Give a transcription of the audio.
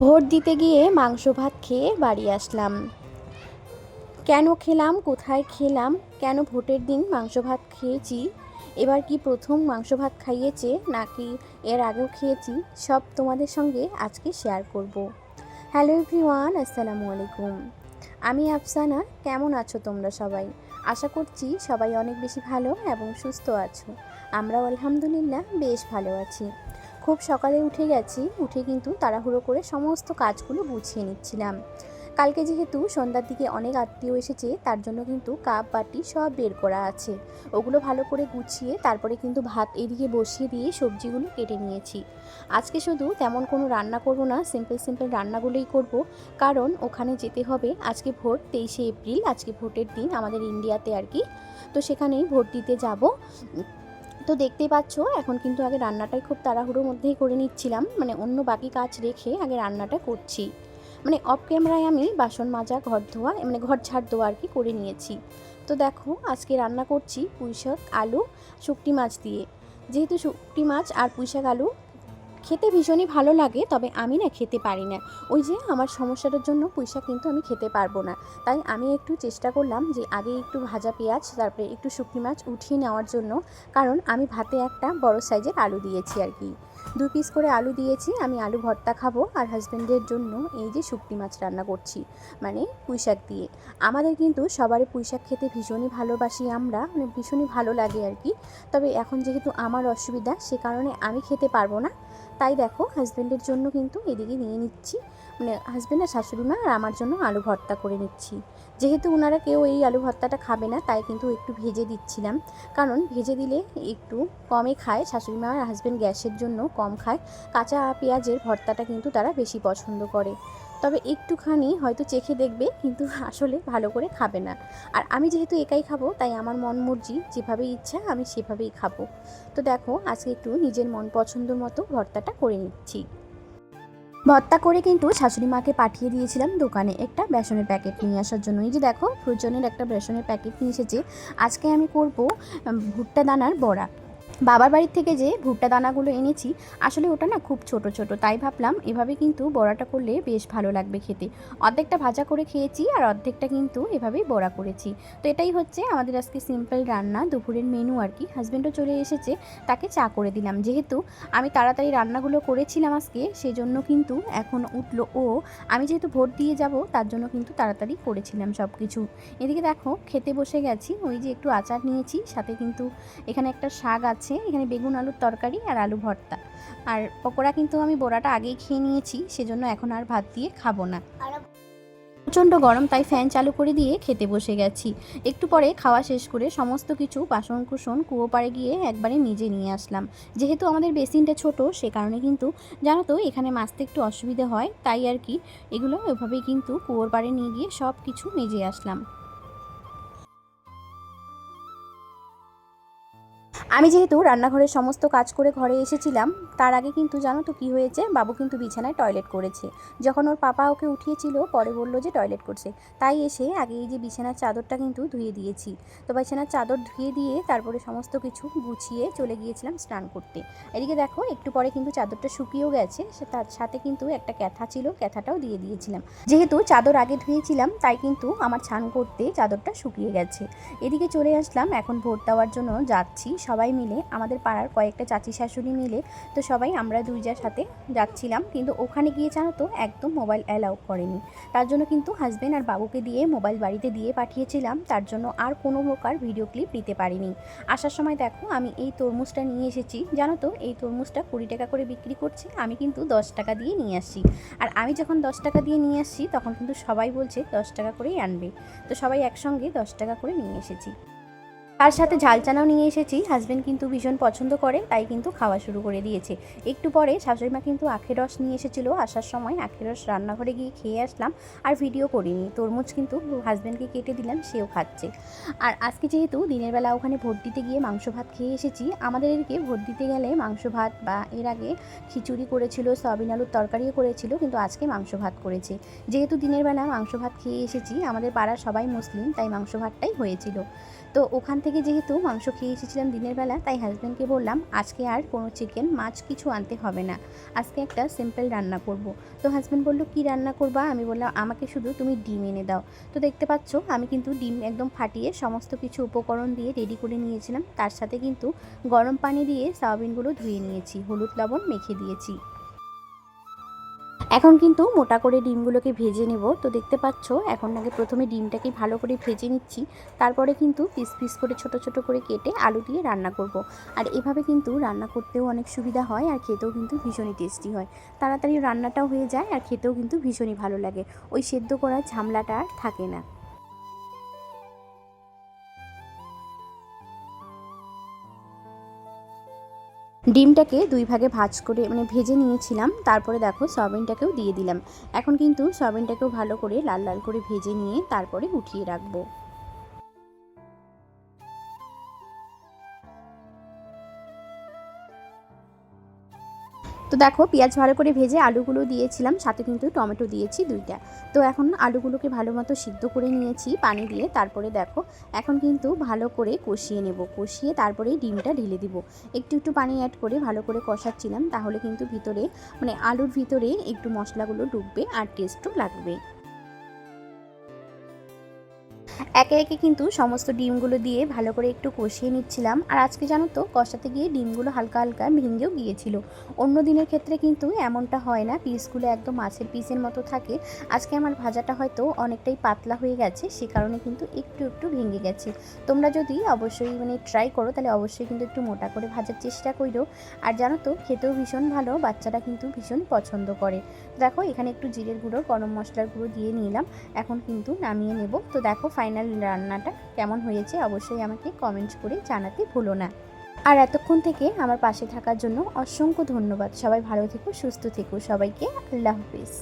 Vote দিতে গিয়ে মাংস ভাত খেয়ে বাড়ি আসলাম। কেন খেলাম, কোথায় খেলাম, কেন ভোটের দিন মাংস ভাত খেয়েছি, এবার কি প্রথম মাংস ভাত খাইয়েছে নাকি এর আগেও খেয়েছি, সব তোমাদের সঙ্গে আজকে শেয়ার করব। হ্যালো এভরিওয়ান, আসসালামু আলাইকুম। আমি আফসানা। কেমন আছো তোমরা সবাই? আশা করছি সবাই অনেক বেশি ভালো এবং সুস্থ আছো। আমরাও আলহামদুলিল্লাহ বেশ ভালো আছি। খুব সকালে উঠে গেছি, উঠে কিন্তু তাড়াহুড়ো করে সমস্ত কাজগুলো গুছিয়ে নিচ্ছিলাম। কালকে যেহেতু সন্ধ্যার দিকে অনেক আত্মীয় এসেছে, তার জন্য কিন্তু কাপ বাটি সব বের করা আছে। ওগুলো ভালো করে গুছিয়ে তারপরে কিন্তু ভাত এদিকে বসিয়ে দিয়ে সবজিগুলো কেটে নিয়েছি। আজকে শুধু তেমন কোনো রান্না করব না, সিম্পল রান্নাগুলোই করব। কারণ ওখানে যেতে হবে। আজকে ভোট 23শে এপ্রিল, আজকে ভোটের দিন আমাদের ইন্ডিয়াতে আর কি। তো সেখানেই ভোট দিতে যাব। তো দেখতেই পাচ্ছ, এখন কিন্তু আগে রান্নাটাই খুব তাড়াহুড়োর মধ্যেই করে নিচ্ছিলাম, মানে অন্য বাকি কাজ রেখে আগে রান্নাটা করছি। মানে অফ ক্যামেরায় আমি বাসন মাজা, ঘর ধোয়া, মানে ঘর ঝাড় দেওয়া আর কি করে নিয়েছি। তো দেখো আজকে রান্না করছি পুঁইশাক, আলু, শুকটি মাছ দিয়ে। যেহেতু শুকটি মাছ আর পুঁইশাক আলু খেতে ভীষণই ভালো লাগে, তবে আমি না খেতে পারি না। ওই যে আমার সমস্যাটার জন্য পুঁইশাক কিন্তু আমি খেতে পারবো না। তাই আমি একটু চেষ্টা করলাম যে আগে একটু ভাজা পেঁয়াজ, তারপরে একটু শুকনি মাছ উঠিয়ে নেওয়ার জন্য। কারণ আমি ভাতে একটা বড় সাইজের আলু দিয়েছি আর কি, 2 পিস করে আলু দিয়েছি। আমি আলু ভর্তা খাবো, আর হাজব্যান্ডের জন্য এই যে শুকনি মাছ রান্না করছি, মানে পুঁইশাক দিয়ে। আমাদের কিন্তু সবারই পুঁইশাক খেতে ভীষণই ভালোবাসি আমরা, মানে ভীষণই ভালো লাগে আর কি। তবে এখন যেহেতু আমার অসুবিধা, সে কারণে আমি খেতে পারবো না। তাই দেখো হাজব্যান্ডের জন্য কিন্তু এদিকে নিয়ে নিচ্ছি, মানে হাজব্যান্ড আর শাশুড়ি মা আর আমার জন্য আলু ভর্তা করে নিচ্ছি। যেহেতু ওনারা কেউ এই আলু ভর্তাটা খাবে না, তাই কিন্তু একটু ভেজে দিচ্ছিলাম। কারণ ভেজে দিলে একটু কমে খায় শাশুড়ি মা, আর হাজব্যান্ড গ্যাসের জন্য কম খায়। কাঁচা পেঁয়াজের ভর্তাটা কিন্তু তারা বেশি পছন্দ করে। তবে একটুখানি হয়তো চেখে দেখবে, কিন্তু আসলে ভালো করে খাবে না। আর আমি যেহেতু একাই খাবো, তাই আমার মন মর্জি, যেভাবে ইচ্ছা আমি সেভাবেই খাবো। তো দেখো আজকে একটু নিজের মন পছন্দ মতো ভর্তাটা করে নিচ্ছি। ভর্তা করে কিন্তু শাশুড়ি মাকে পাঠিয়ে দিয়েছিলাম দোকানে একটা বেসনের প্যাকেট নিয়ে আসার জন্য। এই যে দেখো ফ্রোজনের একটা বেসনের প্যাকেট নিয়ে এসেছে। আজকে আমি করব ভুট্টা দানার বড়া। বাবার বাড়ির থেকে যে ভুট্টা দানাগুলো এনেছি, আসলে ওটা না খুব ছোট ছোট, তাই ভাবলাম এভাবে কিন্তু বড়াটা করলে বেশ ভালো লাগবে খেতে। অর্ধেকটা ভাজা করে খেয়েছি, আর অর্ধেকটা কিন্তু এভাবেই বড়া করেছি। তো এটাই হচ্ছে আমাদের আজকে সিম্পল রান্না, দুপুরের মেনু আর কি। হাজব্যান্ডও চলে এসেছে, তাকে চা করে দিলাম। যেহেতু আমি তাড়াতাড়ি রান্নাগুলো করেছিলাম আজকে, সেজন্য কিন্তু এখন উঠলো ও। আমি যেহেতু ভোট দিয়ে যাব, তার জন্য কিন্তু তাড়াতাড়ি করেছিলাম সব কিছু। এদিকে দেখো খেতে বসে গেছি। ওই যে একটু আচার নিয়েছি, সাথে কিন্তু এখানে একটা শাক আছে, এখানে বেগুন আলুর তরকারি আর আলু ভর্তা। আর পকোড়া কিন্তু আমি বড়াটা আগেই খেয়ে নিয়েছি, সেজন্য এখন আর ভাত দিয়ে খাবো না। প্রচণ্ড গরম, তাই ফ্যান চালু করে দিয়ে খেতে বসে গেছি। একটু পরে খাওয়া শেষ করে সমস্ত কিছু বাসন কুসন কুয়ো পাড়ে গিয়ে একবারে নিজে নিয়ে আসলাম। যেহেতু আমাদের বেসিনটা ছোট, সে কারণে কিন্তু জানো তো এখানে মাজতে একটু অসুবিধা হয়, তাই আর কি এগুলো ওইভাবেই কিন্তু কুয়োর পাড়ে নিয়ে গিয়ে সব কিছু মেজে আসলাম। আমি যেহেতু রান্নাঘরের সমস্ত কাজ করে ঘরে এসেছিলাম, তার আগে কিন্তু জানো তো কী হয়েছে, বাবু কিন্তু বিছানায় টয়লেট করেছে। যখন ওর পাপা ওকে উঠিয়েছিল, পরে বলল যে টয়লেট করছে। তাই এসে আগে এই যে বিছানার চাদরটা কিন্তু ধুয়ে দিয়েছি। তো বিছানার চাদর ধুয়ে দিয়ে তারপরে সমস্ত কিছু গুছিয়ে চলে গিয়েছিলাম স্নান করতে। এদিকে দেখো একটু পরে কিন্তু চাদরটা শুকিয়েও গেছে, তার সাথে কিন্তু একটা ক্যাথা ছিল, ক্যাথাটাও দিয়ে দিয়েছিলাম। যেহেতু চাদর আগে ধুয়েছিলাম, তাই কিন্তু আমার স্নান করতে চাদরটা শুকিয়ে গেছে। এদিকে চলে আসলাম, এখন ভোট দেওয়ার জন্য যাচ্ছি সবাই মিলে, আমাদের পাড়ার কয়েকটা চাচি শাশুড়ি মিলে। তো সবাই আমরা দুইজার সাথে যাচ্ছিলাম, কিন্তু ওখানে গিয়ে জানো তো একদম মোবাইল অ্যালাউ করেনি। তার জন্য কিন্তু হাজব্যান্ড আর বাবুকে দিয়ে মোবাইল বাড়িতে দিয়ে পাঠিয়েছিলাম, তার জন্য আর কোনো প্রকার ভিডিও ক্লিপ নিতে পারিনি। আসার সময় দেখো আমি এই তরমুজটা নিয়ে এসেছি। জানো তো এই তরমুজটা 20 টাকা করে বিক্রি করছে, আমি কিন্তু 10 টাকা দিয়ে নিয়ে আসছি। আর আমি যখন 10 টাকা দিয়ে নিয়ে আসছি, তখন কিন্তু সবাই বলছে 10 টাকা করেই আনবে। তো সবাই একসঙ্গে 10 টাকা করে নিয়ে এসেছি। তার সাথে ঝাল চানাও নিয়ে এসেছি। হাজব্যান্ড কিন্তু ভীষণ পছন্দ করে, তাই কিন্তু খাওয়া শুরু করে দিয়েছে। একটু পরে শাশুড়ি মা কিন্তু আখের রস নিয়ে এসেছিলো, আসার সময় আখের রস রান্নাঘরে গিয়ে খেয়ে আসলাম, আর ভিডিও করিনি। তরমুজ কিন্তু হাজব্যান্ডকে কেটে দিলাম, সেও খাচ্ছে। আর আজকে যেহেতু দিনের বেলা ওখানে ভোট দিতে গিয়ে মাংস ভাত খেয়ে এসেছি, আমাদের এদিকে ভোট দিতে গেলে মাংস ভাত, বা এর আগে খিচুড়ি করেছিল, সয়াবিন আলুর তরকারিও করেছিল, কিন্তু আজকে মাংস ভাত করেছে। যেহেতু দিনের বেলা মাংস ভাত খেয়ে এসেছি, আমাদের পাড়ার সবাই মুসলিম, তাই মাংস ভাতটাই হয়েছিল। তো ওখান থেকে থেকে যেহেতু মাংস খেয়ে এসেছিলাম দিনের বেলা, তাই হাজব্যান্ডকে বললাম আজকে আর কোনো চিকেন মাছ কিছু আনতে হবে না, আজকে একটা সিম্পল রান্না করব। তো হাজব্যান্ড বলল কী রান্না করবা? আমি বললাম আমাকে শুধু তুমি ডিম এনে দাও। তো দেখতে পাচ্ছ আমি কিন্তু ডিম একদম ফাটিয়ে সমস্ত কিছু উপকরণ দিয়ে রেডি করে নিয়েছিলাম। তার সাথে কিন্তু গরম পানি দিয়ে সয়াবিনগুলো ধুয়ে নিয়েছি, হলুদ লবণ মেখে দিয়েছি। এখন কিন্তু মোটা করে ডিমগুলোকে ভেজে নেব। তো দেখতে পাচ্ছ এখন আগে প্রথমে ডিমটাকে ভালো করে ভেজে নিচ্ছি, তারপরে কিন্তু পিস পিস করে ছোট ছোট করে কেটে আলু দিয়ে রান্না করব। আর এভাবে কিন্তু রান্না করতেও অনেক সুবিধা হয়, আর খেতেও কিন্তু ভীষণই টেস্টি হয়। তাড়াতাড়ি রান্নাটাও হয়ে যায় আর খেতেও কিন্তু ভীষণই ভালো লাগে, ওই সেদ্ধ করার ঝামেলাটা আর থাকে না। ডিমটাকে দুই ভাগে ভাজ করে ভেজে নিয়েছিলাম, তারপরে দেখো সয়াবিনটাকেও দিয়ে দিলাম। এখন কিন্তু সয়াবিনটাকেও ভালো করে লাল লাল করে ভেজে নিয়ে তারপরে উঠিয়ে রাখবো। তো দেখো পেঁয়াজ ভালো করে ভেজে আলুগুলো দিয়েছিলাম, সাথে কিন্তু টমেটো দিয়েছি দুইটা। তো এখন আলুগুলোকে ভালো মতো সিদ্ধ করে নিয়েছি পানি দিয়ে। তারপরে দেখো এখন কিন্তু ভালো করে কষিয়ে নেব, কষিয়ে তারপরে ডিমটা ঢেলে দিব। একটু একটু পানি অ্যাড করে ভালো করে কষাচ্ছিলাম, তাহলে কিন্তু ভিতরে আলুর ভিতরে একটু মশলাগুলো ঢুকবে আর টেস্টও লাগবে। একে একে কিন্তু সমস্ত ডিমগুলো দিয়ে ভালো করে একটু কষিয়ে নিচ্ছিলাম। আর আজকে জানো তো কষাতে গিয়ে ডিমগুলো হালকা হালকা ভেঙেও গিয়েছিল। অন্য দিনের ক্ষেত্রে কিন্তু এমনটা হয় না, পিসগুলো একদম মাছের পিসের মতো থাকে। আজকে আমার ভাজাটা হয়তো অনেকটাই পাতলা হয়ে গেছে, সে কারণে কিন্তু একটু একটু ভেঙে গেছে। তোমরা যদি অবশ্যই ট্রাই করো তাহলে অবশ্যই কিন্তু একটু মোটা করে ভাজার চেষ্টা করো। আর জানো তো খেতেও ভীষণ ভালো, বাচ্চারা কিন্তু ভীষণ পছন্দ করে। দেখো এখানে একটু জিরের গুঁড়ো গরম মশলার গুঁড়ো দিয়ে নিলাম, এখন কিন্তু নামিয়ে নেব। তো দেখো ফাইনাল রান্নাটা কেমন হয়েছে অবশ্যই আমাকে কমেন্ট করে জানাতে ভুলো না। আর এতক্ষণ থেকে আমার পাশে থাকার জন্য অসংখ্য ধন্যবাদ। সবাই ভালো থেকো, সুস্থ থেকো, সবাইকে আল্লাহ হাফিজ।